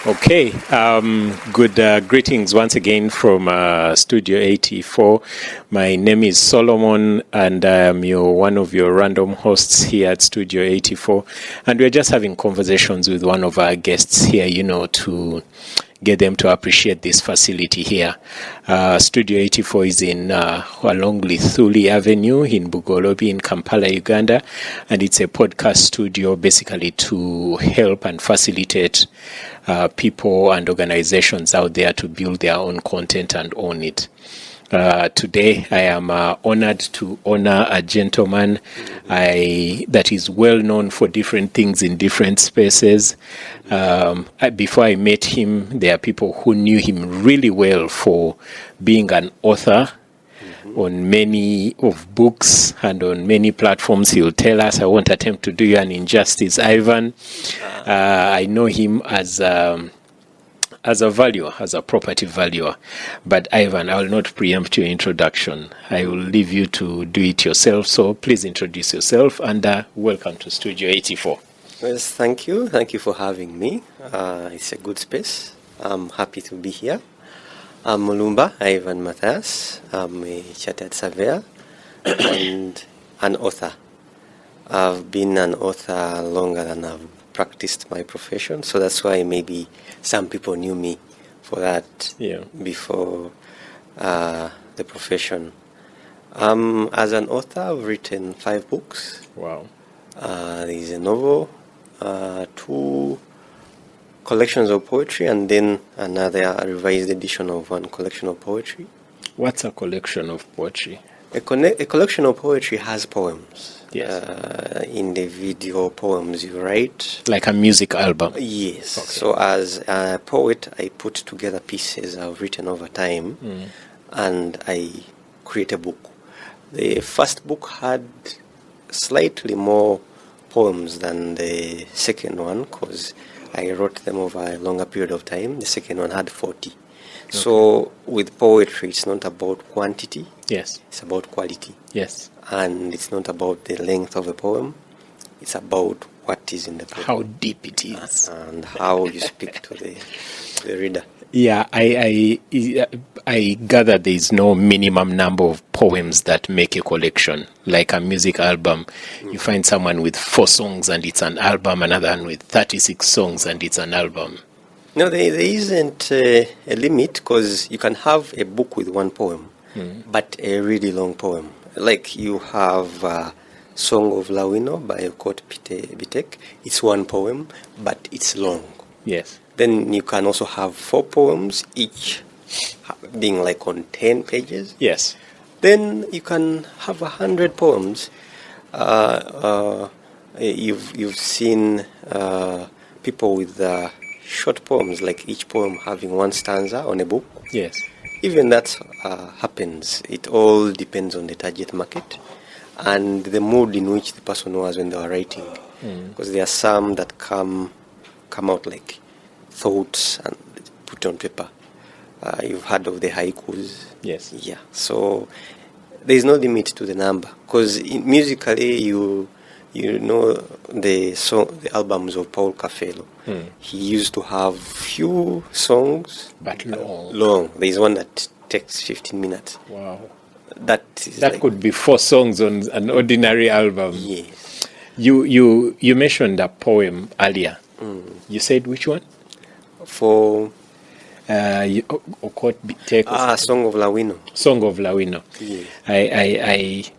Okay, good greetings once again from Studio 84. My name is Solomon, and I am one of your random hosts here at Studio 84. And we're just having conversations with one of our guests here, to get them to appreciate this facility here. Studio 84 is in along Lithuli Avenue in Bugolobi in Kampala, Uganda, and it's a podcast studio basically to help and facilitate people and organizations out there to build their own content and own it. Today, I am honored to honor a gentleman that is well known for different things in different spaces. Before I met him, there are people who knew him really well for being an author on many of books and on many platforms. He'll tell us. I won't attempt to do you an injustice, Ivan. I know him as a valuer, as a property valuer. But Ivan, I will not preempt your introduction. I will leave you to do it yourself. So please introduce yourself and welcome to Studio 84. Yes, thank you. Thank you for having me. It's a good space. I'm happy to be here. I'm Mulumba Ivan Mathias. I'm a chartered surveyor and an author. I've been an author longer than I've practiced my profession, so that's why maybe some people knew me for that before the profession. As an author, I've written 5 books. Wow. There's a novel, 2 collections of poetry, and then another revised edition of one collection of poetry. What's a collection of poetry? A collection of poetry has poems. Yes. Individual poems you write. Like a music album? Yes. Okay. So as a poet, I put together pieces I've written over time, and I create a book. The first book had slightly more poems than the second one because I wrote them over a longer period of time. The second one had 40. Okay. So with poetry, it's not about quantity. Yes. It's about quality. Yes. And it's not about the length of a poem. It's about what is in the poem. How deep it is. And how you speak to the reader. Yeah, I gather there is no minimum number of poems that make a collection. Like a music album, you find someone with 4 songs and it's an album, another one with 36 songs and it's an album. No, there isn't a limit because you can have a book with 1 poem, but a really long poem. Like you have Song of Lawino by Okot Bitek. It's 1 poem, but it's long. Yes. Then you can also have 4 poems, each being like on 10 pages. Yes. Then you can have 100 poems. You've seen people with short poems, like each poem having 1 stanza on a book. Yes. Even that happens. It all depends on the target market and the mood in which the person was when they were writing. Because there are some that come out like thoughts and put on paper. You've heard of the haikus. Yes. Yeah. So there is no limit to the number because musically you know the albums of Paul Caffello. He used to have few songs, but long. There is one that takes 15 minutes. Wow. That could be 4 songs on an ordinary album. Yes. You mentioned a poem earlier. You said which one? For Okot Bitek. Song of Lawino. Song of Lawino. Yes.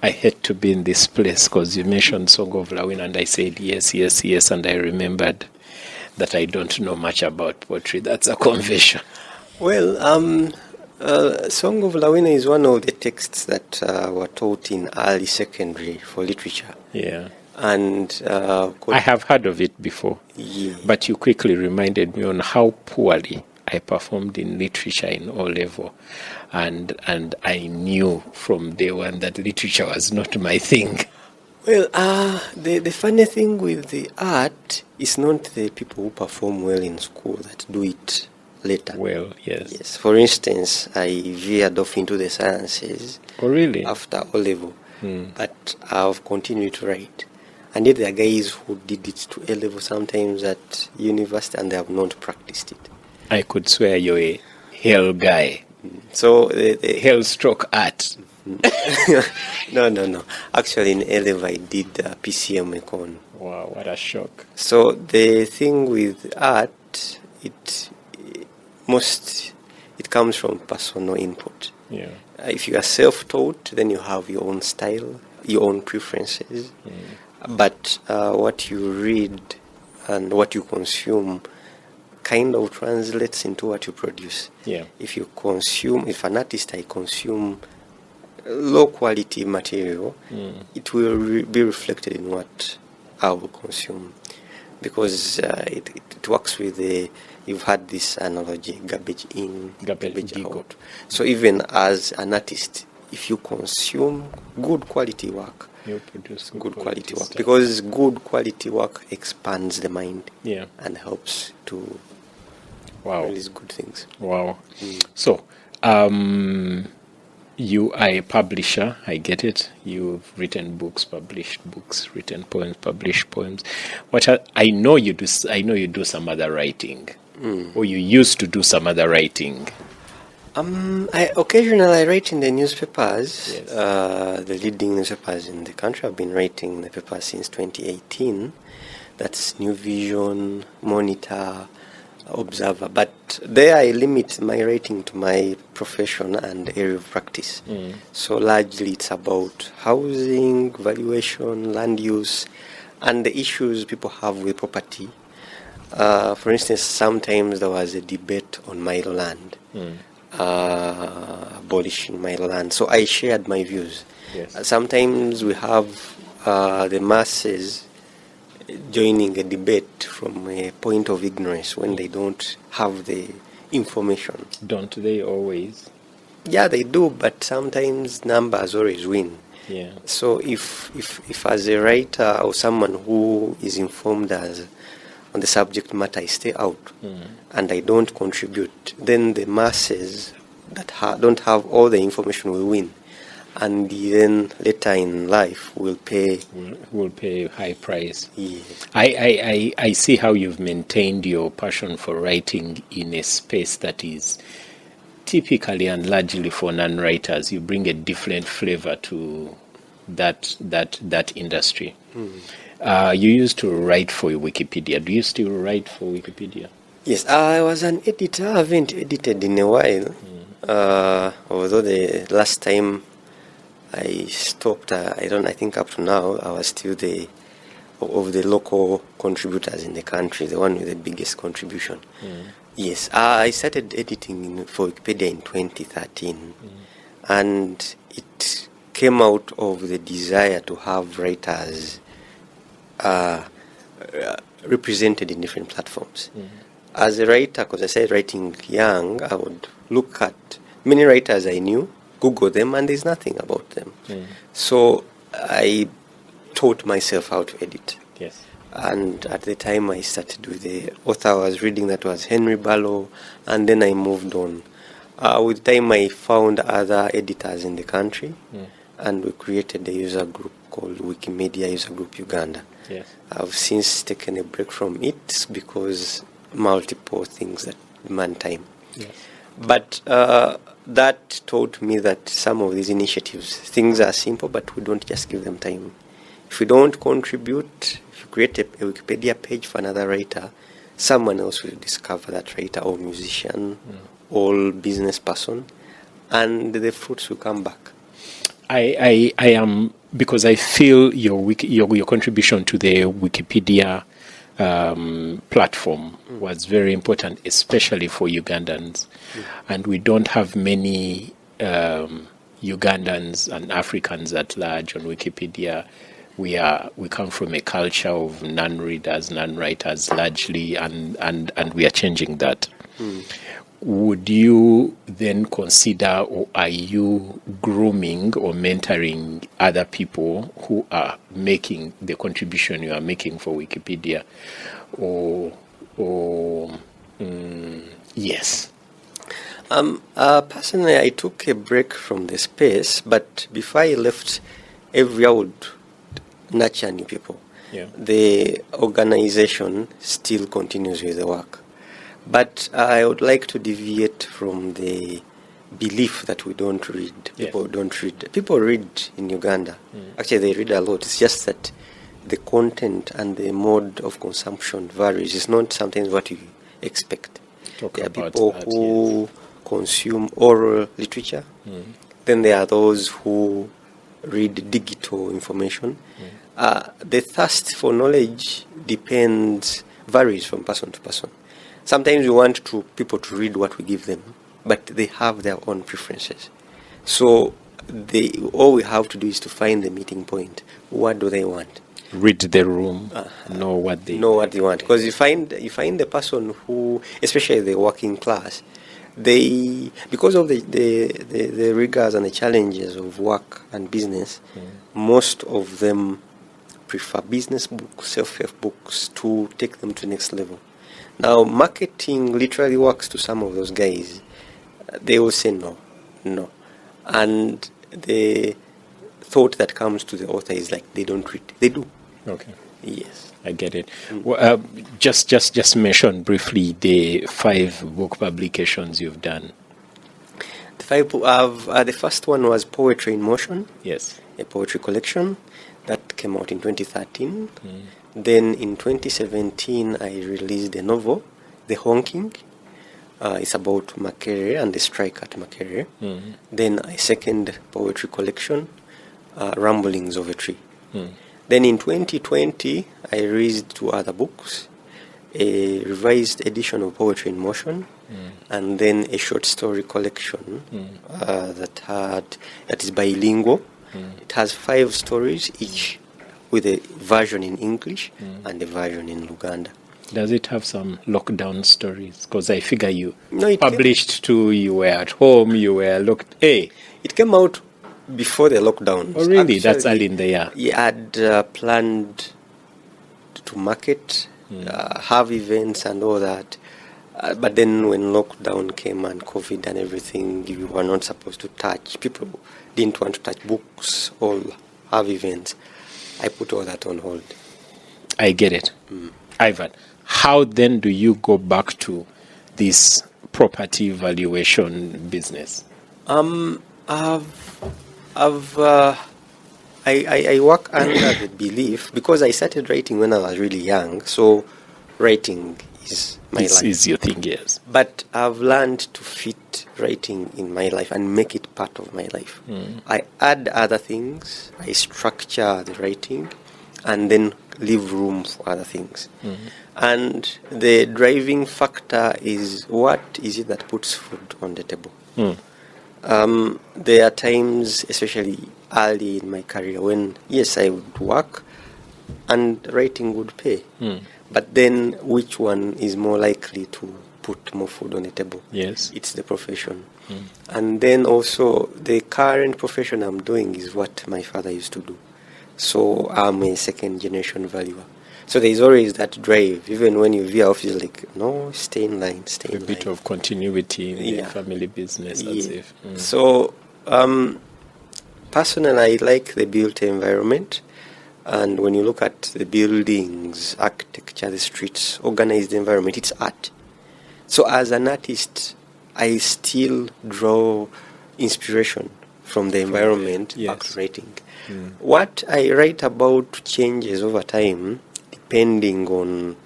I hate to be in this place because you mentioned Song of Lawino and I said yes, and I remembered that I don't know much about poetry. That's a confession. Well, Song of Lawino is one of the texts that were taught in early secondary for literature. Yeah. And I have heard of it before. Yeah. But you quickly reminded me on how poorly I performed in literature in O-level. And I knew from day one that literature was not my thing. Well, the funny thing with the art is not the people who perform well in school that do it later. Well, yes. Yes. For instance, I veered off into the sciences. Oh, really? After O-level. But I've continued to write. And yet there are guys who did it to A level sometimes at university and they have not practiced it. I could swear you're a hell guy. So Hell stroke art. No. Actually, in A level I did PCM Econ. Wow, what a shock. So the thing with art, it comes from personal input. Yeah. If you are self-taught, then you have your own style, your own preferences. But what you read and what you consume kind of translates into what you produce. Yeah. If an artist, I consume low quality material, it will be reflected in what I will consume. Because it works with you've had this analogy, garbage in, garbage out. So even as an artist, if you consume good quality work, you produce good quality work. stuff. Because good quality work expands the mind and helps to release good things. Wow. So, you are a publisher, I get it. You've written books, published books, written poems, published poems. I know you do some other writing, or you used to do some other writing. Occasionally I write in the newspapers, Yes. the leading newspapers in the country. I've been writing in the paper since 2018. That's New Vision, Monitor, Observer. But there I limit my writing to my profession and area of practice. So largely it's about housing, valuation, land use, and the issues people have with property. For instance, sometimes there was a debate on Milo land. Abolishing my land. So I shared my views. Yes. Sometimes we have the masses joining a debate from a point of ignorance when they don't have the information. Don't they always? Yeah, they do, but sometimes numbers always win. Yeah. So if as a writer or someone who is informed on the subject matter, I stay out and I don't contribute, then the masses that don't have all the information will win. And then later in life will pay a high price. Yes. I see how you've maintained your passion for writing in a space that is typically and largely for non-writers. You bring a different flavor to that industry. You used to write for Wikipedia. Do you still write for Wikipedia? Yes, I was an editor. I haven't edited in a while. Although the last time I stopped, I think up to now, I was still of the local contributors in the country, the one with the biggest contribution. Yes, I started editing for Wikipedia in 2013, and it came out of the desire to have writers represented in different platforms. As a writer, because I started writing young, I would look at many writers I knew, Google them, and there's nothing about them. So I taught myself how to edit. Yes. And at the time I started with the author I was reading, that was Henry Barlow, and then I moved on. With time I found other editors in the country, and we created a user group called Wikimedia User Group Uganda. Yes. I've since taken a break from it because multiple things that demand time. Yes. But that taught me that some of these initiatives, things are simple, but we don't just give them time. If we don't contribute, if you create a Wikipedia page for another writer, someone else will discover that writer or musician or business person, and the fruits will come back. I am, because I feel your contribution to the Wikipedia platform was very important, especially for Ugandans. And we don't have many Ugandans and Africans at large on Wikipedia. We come from a culture of non-readers, non-writers largely, and we are changing that. Would you then consider, or are you grooming or mentoring other people who are making the contribution you are making for Wikipedia? Yes. Personally, I took a break from the space, but before I left, every year I would nurture new people. the organization still continues with the work. But I would like to deviate from the belief that we don't read. People don't read. People read in Uganda. Actually, they read a lot. It's just that the content and the mode of consumption varies. It's not something what you expect. There are people who consume oral literature. Then there are those who read digital information. The thirst for knowledge varies from person to person. Sometimes we want people to read what we give them, but they have their own preferences. So all we have to do is to find the meeting point. What do they want? Read the room, know what they want. Because you find the person who, especially the working class, because of the rigors and the challenges of work and business, most of them prefer business books, self-help books to take them to the next level. Now, marketing literally works to some of those guys. They will say no. And the thought that comes to the author is like, they don't read. They do. Okay. Yes. I get it. Well, just mention briefly the 5 book publications you've done. The first one was Poetry in Motion. Yes. A poetry collection that came out in 2013. Then in 2017, I released a novel, The Honking. It's about Makerere and the strike at Makerere. Then a second poetry collection, Ramblings of a Tree. Then in 2020, I released 2 other books, a revised edition of Poetry in Motion, and then a short story collection that is bilingual. It has 5 stories each, with a version in English and a version in Luganda. Does it have some lockdown stories? Because I figure you published 2, you were at home, you were locked. Hey, it came out before the lockdown. Oh, really? Actually, that's early in the year. We had planned to market, have events and all that. But then when lockdown came and COVID and everything, you were not supposed to touch. People didn't want to touch books or have events. I put all that on hold. I get it. Ivan, how then do you go back to this property valuation business? I work under the belief, because I started writing when I was really young, so writing is my life. Is your thing, yes. But I've learned to fit writing in my life and make it part of my life. I add other things, I structure the writing, and then leave room for other things. And the driving factor is, what is it that puts food on the table? There are times, especially early in my career, when, yes, I would work and writing would pay. But then which one is more likely to put more food on the table? Yes. It's the profession. And then also the current profession I'm doing is what my father used to do. So I'm a second generation valuer. So there's always that drive, even when you veer off, you're like, no, stay in line, stay in line. A bit of continuity in the family business, as if. So personally, I like the built environment. And when you look at the buildings, architecture, the streets, organized environment, it's art. So as an artist, I still draw inspiration from the environment back to writing. What I write about changes over time, depending on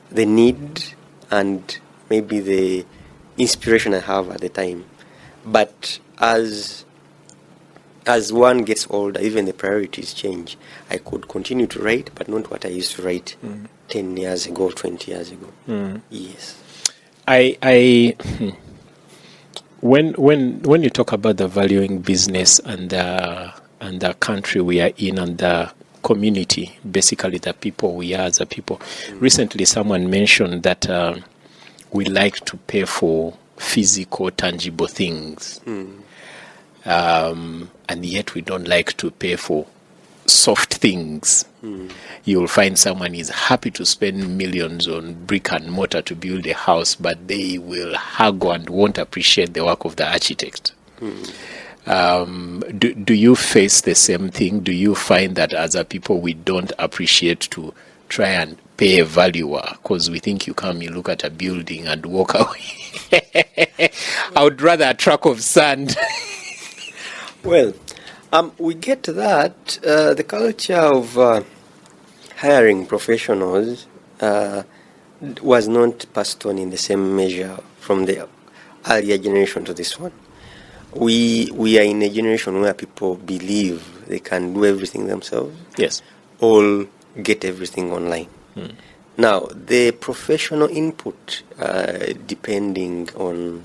the need and maybe the inspiration I have at the time. But as one gets older, even the priorities change. I could continue to write, but not what I used to write 10 years ago, 20 years ago. Yes. When you talk about the valuing business and the country we are in and the community, basically the people we are as a people, recently someone mentioned that we like to pay for physical, tangible things. And yet we don't like to pay for soft things. You'll find someone is happy to spend millions on brick and mortar to build a house, but they will haggle and won't appreciate the work of the architect. Do you face the same thing? Do you find that as a people we don't appreciate to try and pay a valuer because we think you come, you look at a building and walk away? I would rather a truck of sand. Well, we get that. The culture of hiring professionals was not passed on in the same measure from the earlier generation to this one. We are in a generation where people believe they can do everything themselves. Yes. All get everything online. Now, the professional input, depending on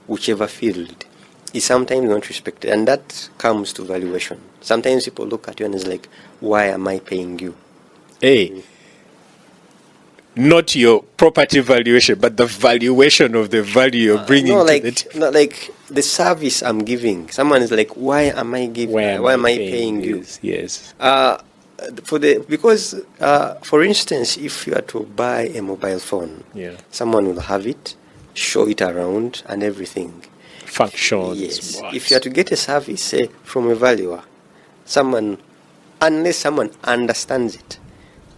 whichever field, is sometimes not respected, and that comes to valuation. Sometimes people look at you and it's like, why am I paying you? Hey, not your property valuation, but the valuation of the value you're bringing to the not like the service I'm giving. Someone is like, why am I giving? Why am I paying you? Yes. Because for instance, if you are to buy a mobile phone, someone will have it, show it around, and everything. Functions. Yes. If you are to get a service, say from a valuer, unless someone understands it,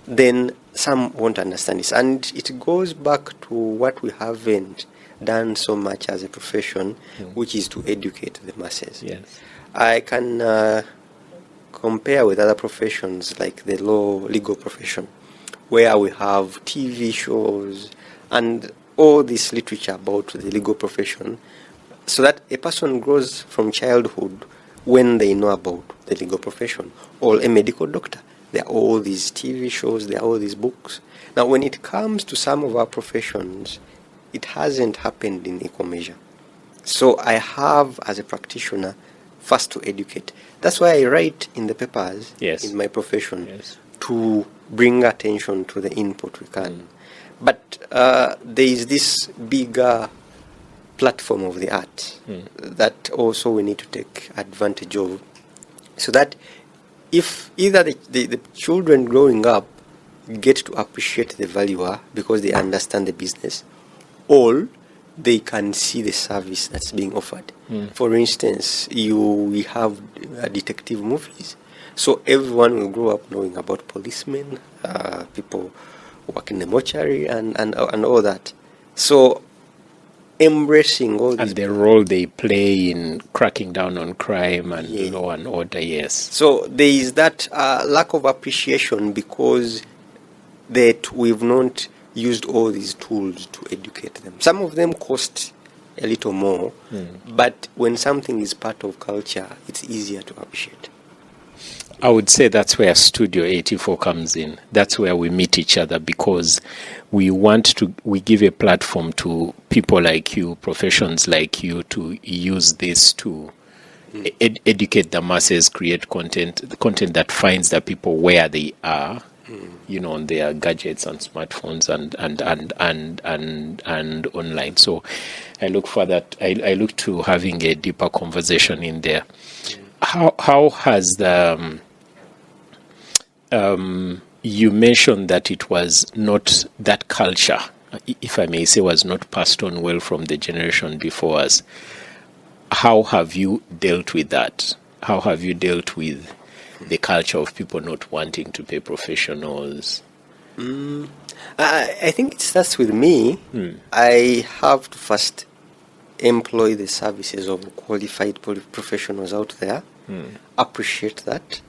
then some won't understand this. And it goes back to what we haven't done so much as a profession, which is to educate the masses. Yes. I can compare with other professions like the legal profession, where we have TV shows and all this literature about the legal profession, so that a person grows from childhood when they know about the legal profession, or a medical doctor. There are all these TV shows, there are all these books. Now, when it comes to some of our professions, it hasn't happened in equal measure. So I have, as a practitioner, first to educate. That's why I write in the papers in my profession to bring attention to the input we can. But there is this bigger platform of the art that also we need to take advantage of, so that if either the children growing up get to appreciate the valuer because they understand the business, or they can see the service that's being offered. For instance, we have detective movies, so everyone will grow up knowing about policemen, people work in the mortuary, and all that. So embracing all this. And the role they play in cracking down on crime and law and order, So there is that lack of appreciation because that we've not used all these tools to educate them. Some of them cost a little more, but when something is part of culture, it's easier to appreciate. I would say that's where Studio 84 comes in. That's where we meet each other, because we give a platform to people like you, professions like you, to use this to educate the masses, create the content that finds the people where they are, on their gadgets and smartphones and online. So I look for that. I look to having a deeper conversation in there. How has the you mentioned that it was not, that culture, if I may say, was not passed on well from the generation before us. How have you dealt with that? How have you dealt with the culture of people not wanting to pay professionals? I think it starts with me. I have to first employ the services of qualified professionals out there, appreciate that,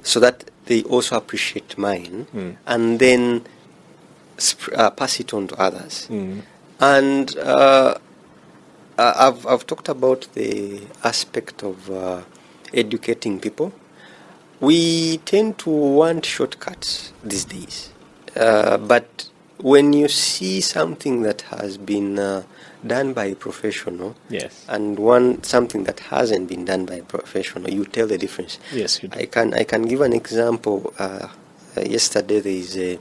so that they also appreciate mine, and then pass it on to others. And I've talked about the aspect of educating people. We tend to want shortcuts these days, but when you see something that has been done by a professional, and something that hasn't been done by a professional, you tell the difference. Yes, you do. I can give an example. Yesterday there is a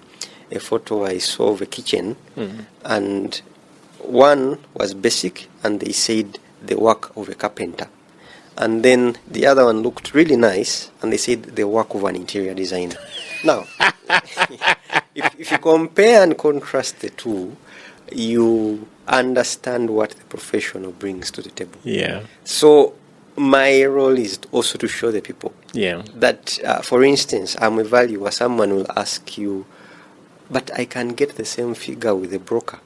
photo I saw of a kitchen, and one was basic, and they said the work of a carpenter, and then the other one looked really nice, and they said the work of an interior designer. Now, if you compare and contrast the two, you understand what the professional brings to the table. Yeah. So my role is also to show the people that, for instance, I'm a valuer. Someone will ask you, but I can get the same figure with a broker.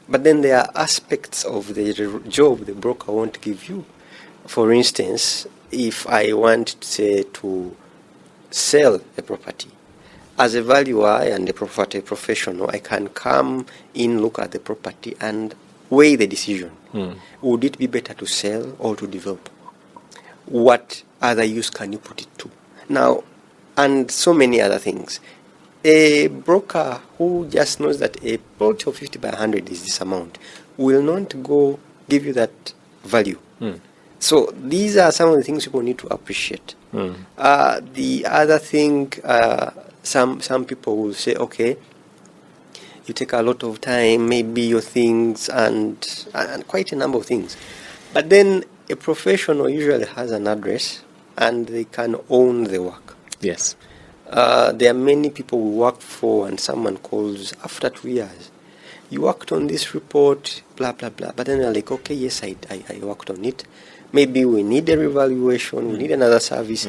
But then there are aspects of the job the broker won't give you. For instance, if I want, say, to sell a property, as a valuer and a property professional, I can come in, look at the property, and weigh the decision. Would it be better to sell or to develop? What other use can you put it to? Now, and so many other things. A broker who just knows that a plot of 50 by 100 is this amount will not go give you that value. So these are some of the things people need to appreciate. The other thing, some people will say, okay, you take a lot of time, maybe your things, and quite a number of things. But then a professional usually has an address, and they can own the work. Yes. There are many people we work for, and someone calls after 2 years. You worked on this report, blah, blah, blah. But then they're like, okay, yes, I worked on it. Maybe we need a revaluation, we need another service.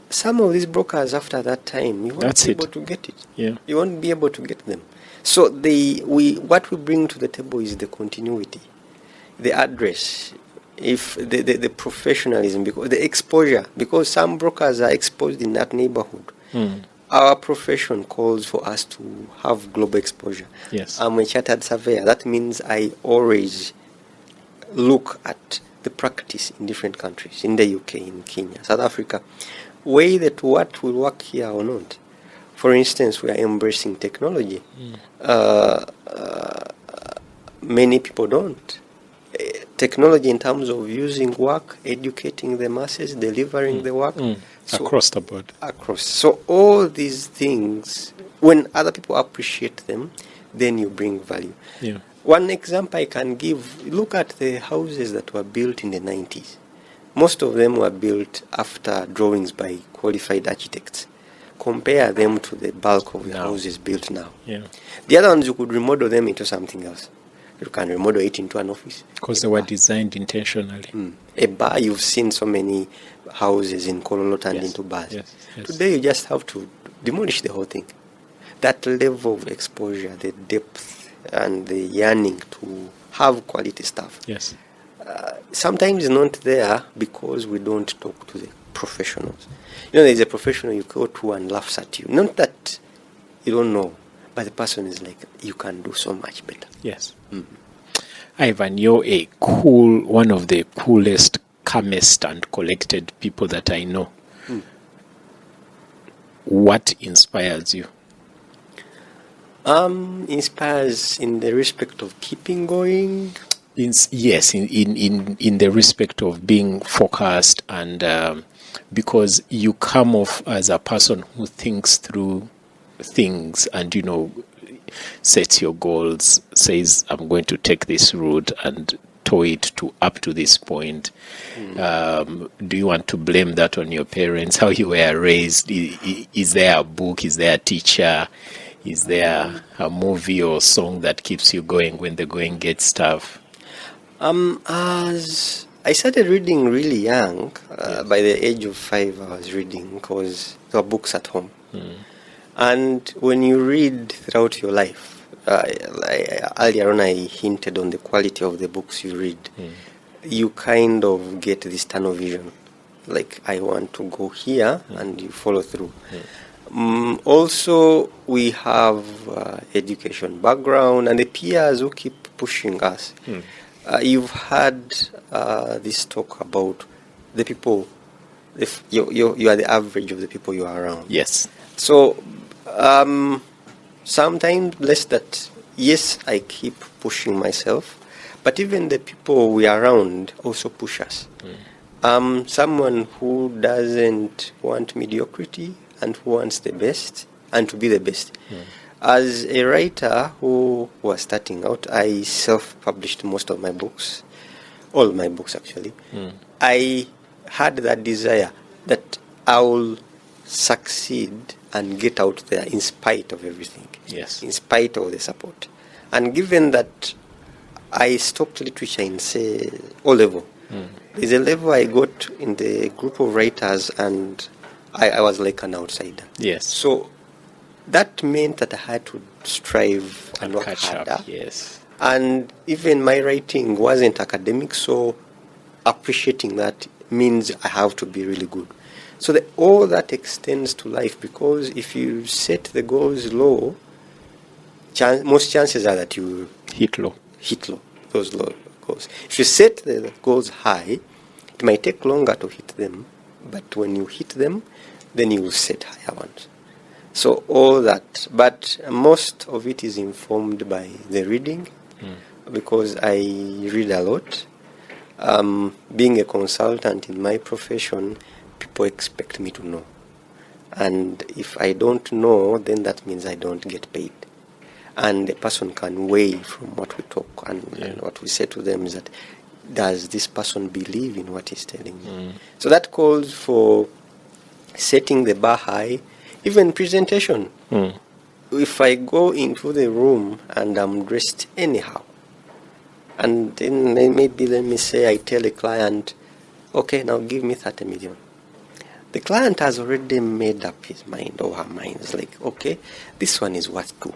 Some of these brokers, after that time, you won't be able to get it. You won't be able to get them. So what we bring to the table is the continuity, the address, if the professionalism, because the exposure, because some brokers are exposed in that neighborhood. Our profession calls for us to have global exposure. Yes. I'm a chartered surveyor. That means I always look at the practice in different countries, in the UK, in Kenya, South Africa, weigh that what will work here or not. For instance, we are embracing technology. Many people don't. Technology in terms of using work, educating the masses, delivering the work. So, across the board. So all these things, when other people appreciate them, then you bring value. One example I can give, look at the houses that were built in the 90s. Most of them were built after drawings by qualified architects. Compare them to the bulk of the houses built now. The other ones, you could remodel them into something else. You can remodel it into an office. Because they were designed intentionally. A bar, you've seen so many houses in Kololo turned into bars. Today you just have to demolish the whole thing. That level of exposure, the depth, and the yearning to have quality stuff. Sometimes not there because we don't talk to the professionals. There's a professional you go to and laughs at you. Not that you don't know, but the person is like, you can do so much better. Ivan, you're a one of the coolest, calmest, and collected people that I know. What inspires you? Inspires in the respect of keeping going. In the respect of being focused, and because you come off as a person who thinks through things and sets your goals, says I'm going to take this route and tow it to up to this point. Do you want to blame that on your parents, how you were raised? Is there a book? Is there a teacher? Is there a movie or song that keeps you going when the going gets tough? As I started reading really young, by the age of 5 I was reading because there were books at home. And when you read throughout your life, earlier on I hinted on the quality of the books you read. You kind of get this tunnel vision, like I want to go here, and you follow through. Also, we have education background and the peers who keep pushing us. You've had this talk about the people. If you are the average of the people you are around. So sometimes less that, yes, I keep pushing myself, but even the people we are around also push us. Someone who doesn't want mediocrity and who wants the best and to be the best. As a writer who was starting out, I self-published most of my books, all my books actually. I had that desire that I will succeed and get out there in spite of everything, in spite of the support. And given that I stopped literature in, say, O level, there's a level I got in the group of writers, and I was like an outsider. Yes. So that meant that I had to strive and work catch harder. up. Yes. And even my writing wasn't academic, so appreciating that means I have to be really good. So all that extends to life, because if you set the goals low, most chances are that you Hit low. those low goals. If you set the goals high, it might take longer to hit them, but when you hit them, then you will set higher ones. So all that, but most of it is informed by the reading, because I read a lot. Being a consultant in my profession, people expect me to know. And if I don't know, then that means I don't get paid. And a person can weigh from what we talk and what we say to them is that, does this person believe in what he's telling me? So that calls for setting the bar high, even presentation. If I go into the room and I'm dressed anyhow, and then maybe let me say I tell a client, okay, now give me 30 million. The client has already made up his mind or her mind. It's like, okay, this one is worth 2.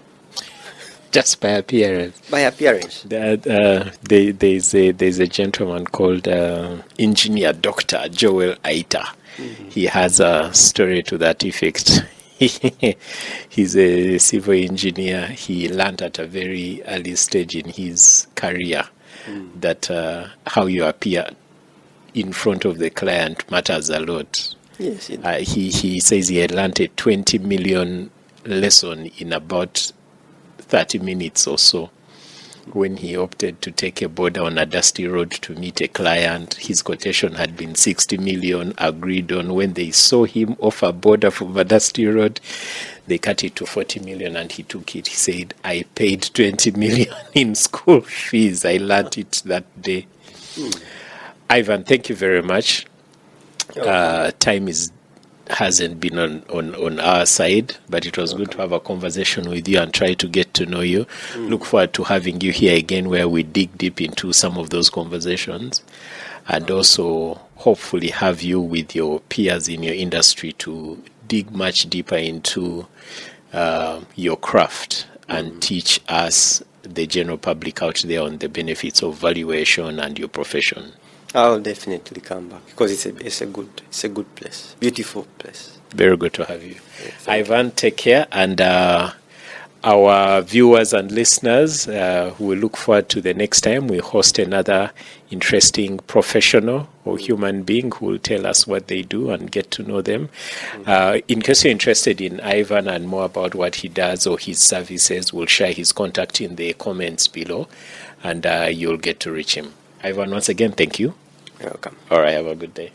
Just by appearance. By appearance. There's a gentleman called Engineer Dr. Joel Aita. He has a story to that effect. He's a civil engineer. He learned at a very early stage in his career that how you appear in front of the client matters a lot. Yes. He says he had learned a 20 million lesson in about 30 minutes or so. When he opted to take a border on a dusty road to meet a client, his quotation had been 60 million agreed on. When they saw him off a border from a dusty road, they cut it to 40 million and he took it. He said, I paid 20 million in school fees. I learned it that day. Ivan, thank you very much. Time hasn't been on our side, but it was good to have a conversation with you and try to get to know you. Look forward to having you here again where we dig deep into some of those conversations, and also hopefully have you with your peers in your industry to dig much deeper into your craft and teach us, the general public out there, on the benefits of valuation and your profession. I'll definitely come back because it's a good place, beautiful place. Very good to have you. Ivan, take care, and our viewers and listeners, we look forward to the next time we host another interesting professional or human being who will tell us what they do and get to know them. In case you're interested in Ivan and more about what he does or his services, we'll share his contact in the comments below, and you'll get to reach him. Ivan, once again, thank you. You're welcome. All right, have a good day.